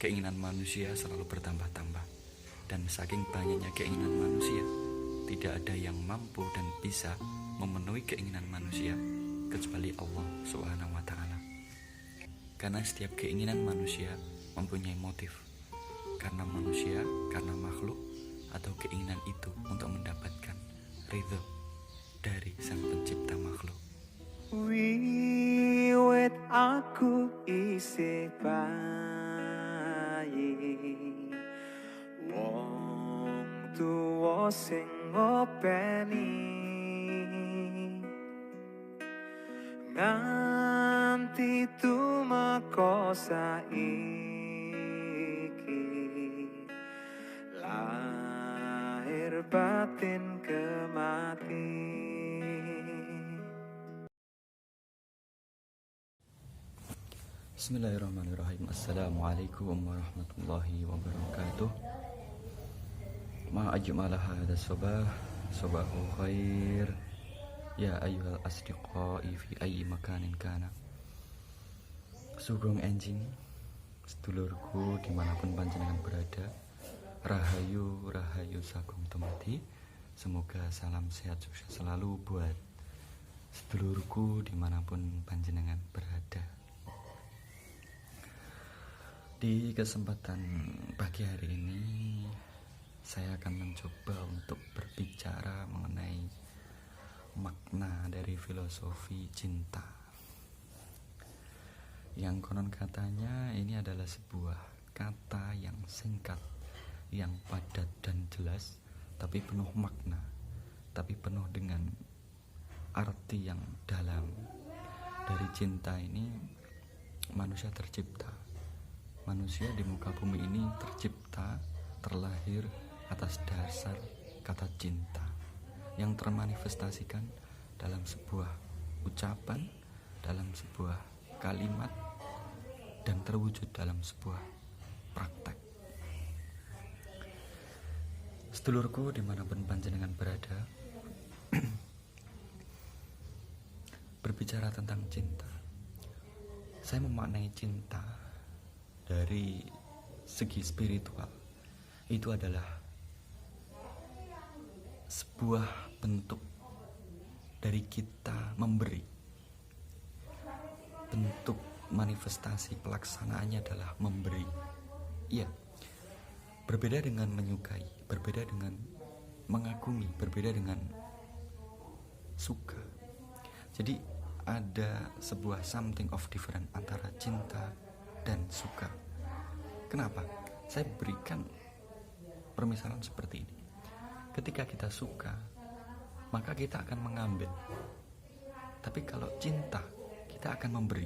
keinginan manusia selalu bertambah-tambah. Dan saking banyaknya keinginan manusia, tidak ada yang mampu dan bisa memenuhi keinginan manusia kecuali Allah Subhanahu wa Ta'ala. Karena setiap keinginan manusia mempunyai motif. Karena manusia, karena makhluk, atau keinginan itu untuk mendapatkan ridho dari Sang Pencipta makhluk. Wiwit aku isih bayi, wong tuwa sing ngopeni nganti tumeka saiki, lahir batin kemati. Bismillahirrahmanirrahim. Assalamualaikum warahmatullahi wabarakatuh. Ma ajmala hadha sabah, sabahu khair. Ya ayyuhal asdiqai fi ayyi makanin kana. Sugeng enjing sedulurku dimanapun panjenengan berada, rahayu rahayu sagung temati. Semoga salam sehat sukses selalu buat sedulurku dimanapun panjenengan berada. Di kesempatan pagi hari ini saya akan mencoba untuk berbicara mengenai makna dari filosofi cinta, yang konon katanya ini adalah sebuah kata yang singkat, yang padat dan jelas, tapi penuh makna, tapi penuh dengan arti yang dalam. Dari cinta ini manusia tercipta. Manusia di muka bumi ini tercipta, terlahir atas dasar kata cinta yang termanifestasikan dalam sebuah ucapan, dalam sebuah kalimat, dan terwujud dalam sebuah praktek. Sedulurku dimanapun panjenengan berada, berbicara tentang cinta, saya memaknai cinta dari segi spiritual. Itu adalah sebuah bentuk dari kita memberi. Bentuk manifestasi pelaksanaannya adalah memberi. Iya, berbeda dengan menyukai, berbeda dengan mengagumi, berbeda dengan suka. Jadi ada sebuah something of different antara cinta dan suka. Kenapa? Saya berikan permisalan seperti ini. Ketika kita suka, maka kita akan mengambil. Tapi kalau cinta, kita akan memberi.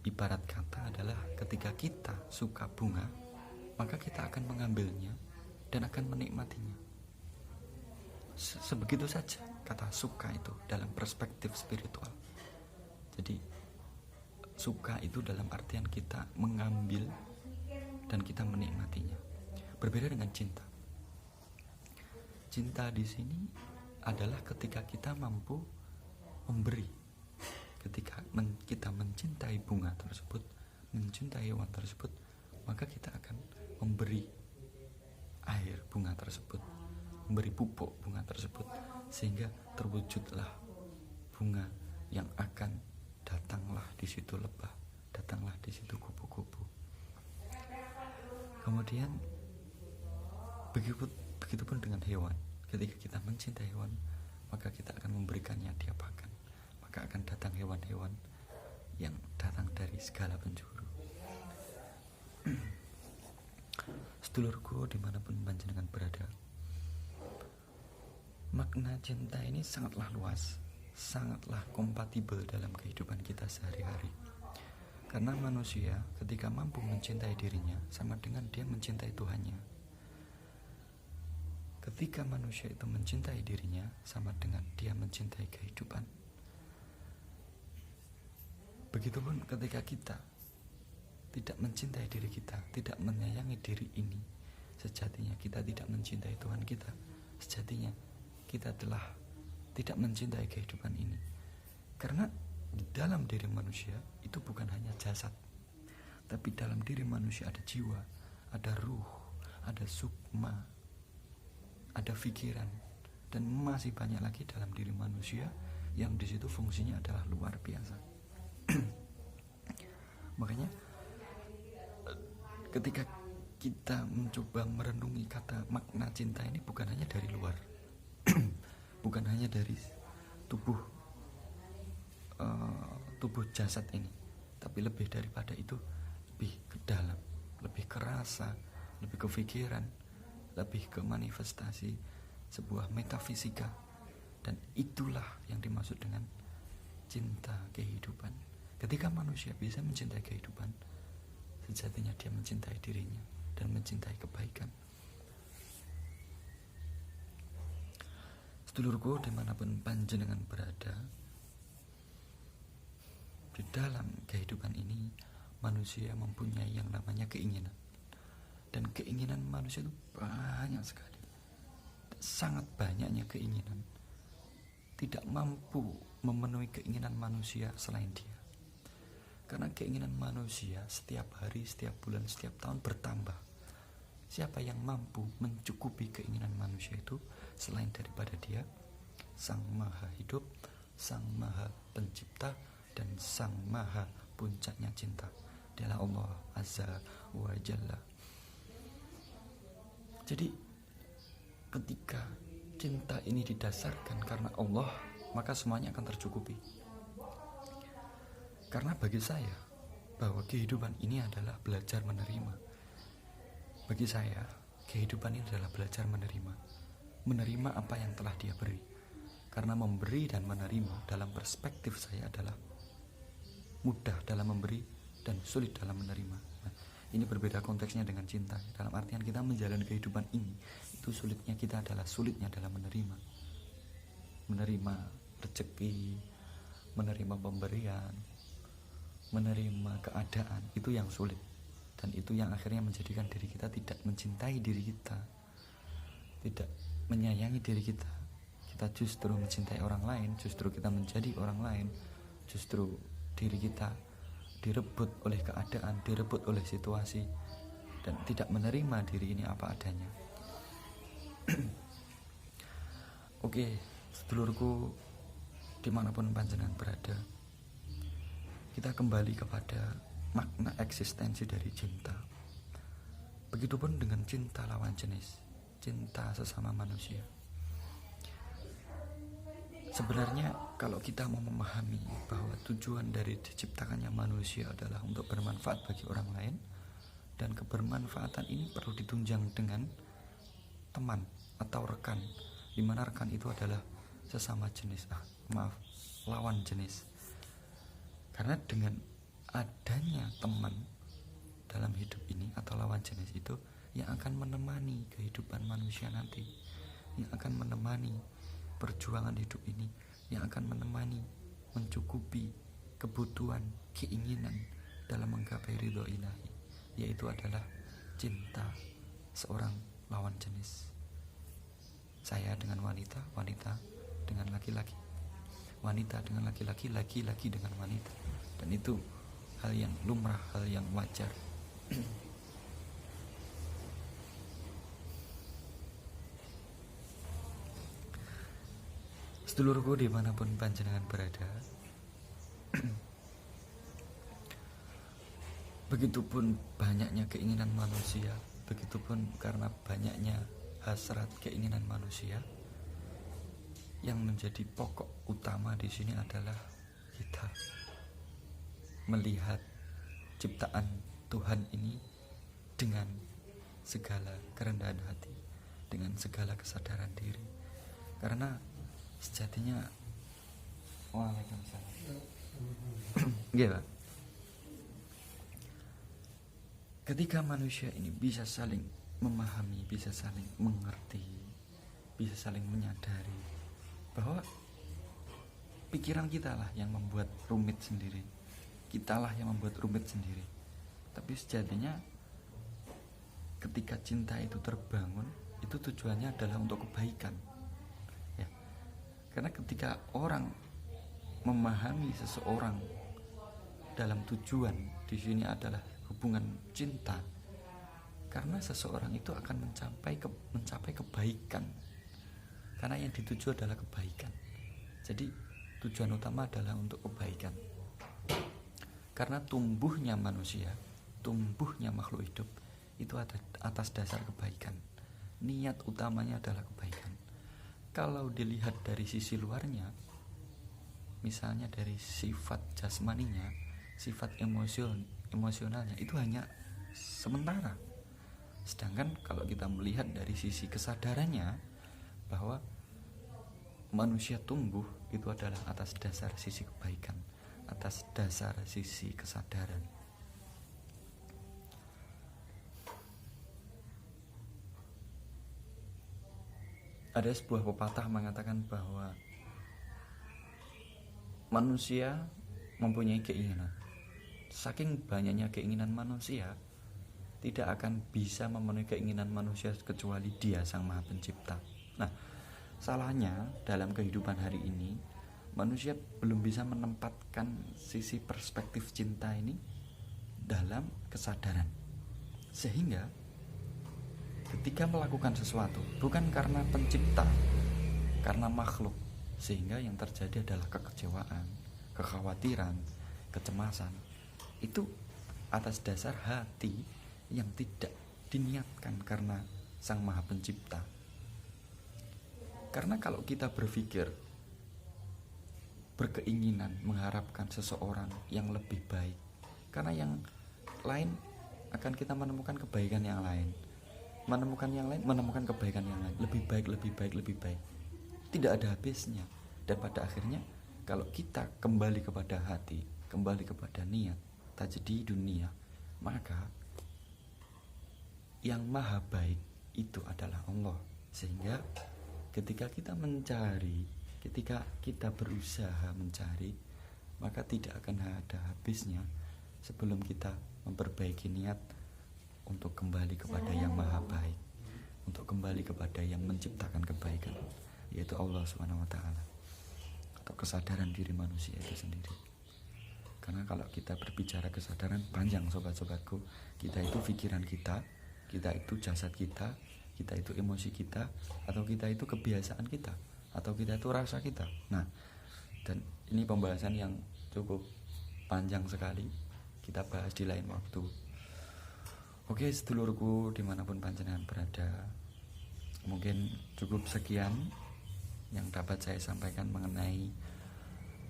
Ibarat kata adalah ketika kita suka bunga, maka kita akan mengambilnya dan akan menikmatinya. Sebegitu saja kata suka itu dalam perspektif spiritual. Jadi suka itu dalam artian kita mengambil dan kita menikmatinya. Berbeda dengan cinta. Cinta di sini adalah ketika kita mampu memberi. Ketika kita mencintai bunga tersebut, mencintai hewan tersebut, maka kita akan memberi air bunga tersebut, memberi pupuk bunga tersebut, sehingga terwujudlah bunga yang akan datanglah di situ lebah, datanglah di situ kupu-kupu. Kemudian begitupun dengan hewan. Ketika kita mencintai hewan, maka kita akan memberikannya dia pakan. Maka akan datang hewan-hewan yang datang dari segala penjuru. Sedulurku dimanapun panjenengan berada, makna cinta ini sangatlah luas, sangatlah kompatibel dalam kehidupan kita sehari-hari. Karena manusia ketika mampu mencintai dirinya sama dengan dia mencintai Tuhannya. Ketika manusia itu mencintai dirinya sama dengan dia mencintai kehidupan. Begitupun ketika kita tidak mencintai diri kita, tidak menyayangi diri ini, sejatinya kita tidak mencintai Tuhan kita. Sejatinya kita telah tidak mencintai kehidupan ini. Karena di dalam diri manusia itu bukan hanya jasad, Tapi dalam diri manusia ada jiwa, ada ruh, ada sukma, ada pikiran, dan masih banyak lagi dalam diri manusia yang di situ fungsinya adalah luar biasa. Makanya ketika kita mencoba merenungi kata makna cinta ini, bukan hanya dari luar, bukan hanya dari tubuh jasad ini, tapi lebih daripada itu, lebih ke dalam, lebih ke rasa, lebih ke pikiran, lebih ke manifestasi sebuah metafisika. Dan itulah yang dimaksud dengan cinta kehidupan. Ketika manusia bisa mencintai kehidupan, sejatinya dia mencintai dirinya dan mencintai kebaikan. Sedulurku, dimanapun panjenengan berada, di dalam kehidupan ini manusia mempunyai yang namanya keinginan. Dan keinginan manusia itu banyak sekali, sangat banyaknya keinginan. Tidak mampu memenuhi keinginan manusia selain dia. Karena keinginan manusia setiap hari, setiap bulan, setiap tahun bertambah. Siapa yang mampu mencukupi keinginan manusia itu selain daripada dia? Sang Maha Hidup, Sang Maha Pencipta, dan Sang Maha Puncaknya cinta. Dialah Allah Azza wa Jalla. Jadi ketika cinta ini didasarkan karena Allah, maka semuanya akan tercukupi. Karena bagi saya, bahwa kehidupan ini adalah belajar menerima. Bagi saya, kehidupan ini adalah belajar menerima. Menerima apa yang telah Dia beri. Karena memberi dan menerima dalam perspektif saya adalah mudah dalam memberi dan sulit dalam menerima. Nah, ini berbeda konteksnya dengan cinta. Dalam artian kita menjalani kehidupan ini, itu sulitnya kita adalah sulitnya dalam menerima. Menerima rezeki, menerima pemberian, menerima keadaan, itu yang sulit. Dan itu yang akhirnya menjadikan diri kita tidak mencintai diri kita, tidak menyayangi diri kita. Kita justru mencintai orang lain, justru kita menjadi orang lain, justru diri kita direbut oleh keadaan, direbut oleh situasi, dan tidak menerima diri ini apa adanya. Oke, sedulurku, dimanapun panjenengan berada, kita kembali kepada makna eksistensi dari cinta. Begitupun dengan cinta lawan jenis, cinta sesama manusia. Sebenarnya kalau kita mau memahami bahwa tujuan dari diciptakannya manusia adalah untuk bermanfaat bagi orang lain, dan kebermanfaatan ini perlu ditunjang dengan teman atau rekan, di mana rekan itu adalah sesama jenis, lawan jenis. Karena dengan adanya teman dalam hidup ini atau lawan jenis itu yang akan menemani kehidupan manusia nanti, yang akan menemani perjuangan hidup ini, yang akan menemani mencukupi kebutuhan, keinginan dalam menggapai ridho ilahi, yaitu adalah cinta seorang lawan jenis. Saya dengan wanita, wanita dengan laki-laki, wanita dengan laki-laki, laki-laki dengan wanita. Dan itu hal yang lumrah, hal yang wajar. Sedulurku, dimanapun panjenengan berada, begitupun banyaknya keinginan manusia, begitupun karena banyaknya hasrat keinginan manusia, yang menjadi pokok utama di sini adalah kita melihat ciptaan Tuhan ini dengan segala kerendahan hati, dengan segala kesadaran diri. Karena sejatinya, waalaikumsalam. Iya, Pak. Ketika manusia ini bisa saling memahami, bisa saling mengerti, bisa saling menyadari bahwa pikiran kita lah yang membuat rumit sendiri, kita lah yang membuat rumit sendiri. Tapi sejatinya ketika cinta itu terbangun, itu tujuannya adalah untuk kebaikan. Ya. Karena ketika orang memahami seseorang dalam tujuan di sini adalah hubungan cinta, karena seseorang itu akan mencapai kebaikan, karena yang dituju adalah kebaikan. Jadi tujuan utama adalah untuk kebaikan, karena tumbuhnya manusia, tumbuhnya makhluk hidup itu ada atas dasar kebaikan. Niat utamanya adalah kebaikan. Kalau dilihat dari sisi luarnya, misalnya dari sifat jasmaninya, sifat emosionalnya, itu hanya sementara. Sedangkan kalau kita melihat dari sisi kesadarannya, bahwa manusia tumbuh itu adalah atas dasar sisi kebaikan, atas dasar sisi kesadaran. Ada sebuah pepatah mengatakan bahwa manusia mempunyai keinginan. Saking banyaknya keinginan manusia, tidak akan bisa memenuhi keinginan manusia kecuali Dia Sang Maha Pencipta. Nah, salahnya dalam kehidupan hari ini, manusia belum bisa menempatkan sisi perspektif cinta ini dalam kesadaran. Sehingga ketika melakukan sesuatu, bukan karena pencipta, karena makhluk, sehingga yang terjadi adalah kekecewaan, kekhawatiran, kecemasan. Itu atas dasar hati yang tidak diniatkan karena Sang Maha Pencipta. Karena kalau kita berpikir, berkeinginan mengharapkan seseorang yang lebih baik, karena yang lain akan kita menemukan kebaikan yang lain, menemukan kebaikan yang lain, lebih baik. Tidak ada habisnya. Dan pada akhirnya kalau kita kembali kepada hati, kembali kepada niat, tajdi dunia, maka yang maha baik itu adalah Allah. Sehingga ketika kita mencari, ketika kita berusaha mencari, maka tidak akan ada habisnya sebelum kita memperbaiki niat untuk kembali kepada yang maha baik, untuk kembali kepada yang menciptakan kebaikan, yaitu Allah SWT, atau kesadaran diri manusia itu sendiri. Karena kalau kita berbicara kesadaran, panjang sobat-sobatku. Kita itu pikiran kita itu jasad kita itu emosi kita, atau kita itu kebiasaan kita, atau kita itu rasa kita. Nah, dan ini pembahasan yang cukup panjang sekali, kita bahas di lain waktu. Oke, sedulurku dimanapun panjenengan berada, mungkin cukup sekian yang dapat saya sampaikan mengenai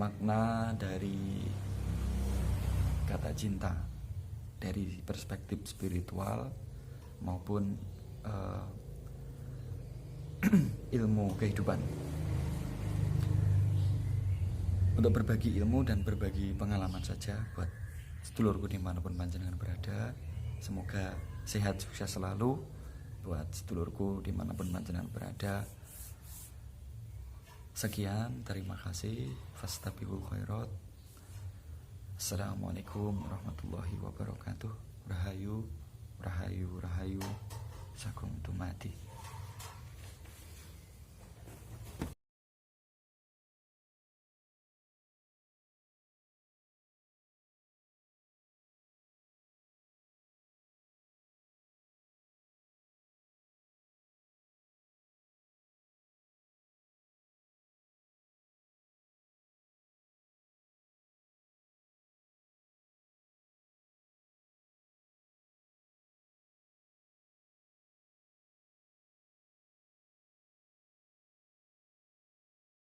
makna dari kata cinta dari perspektif spiritual maupun ilmu kehidupan. Untuk berbagi ilmu dan berbagi pengalaman saja buat sedulurku dimanapun panjenengan berada. Semoga sehat sukses selalu buat sedulurku dimanapun panjenengan berada. Sekian, terima kasih. Fastabiqul khairat. Assalamualaikum warahmatullahi wabarakatuh. Rahayu, rahayu, rahayu. Sakum tumati.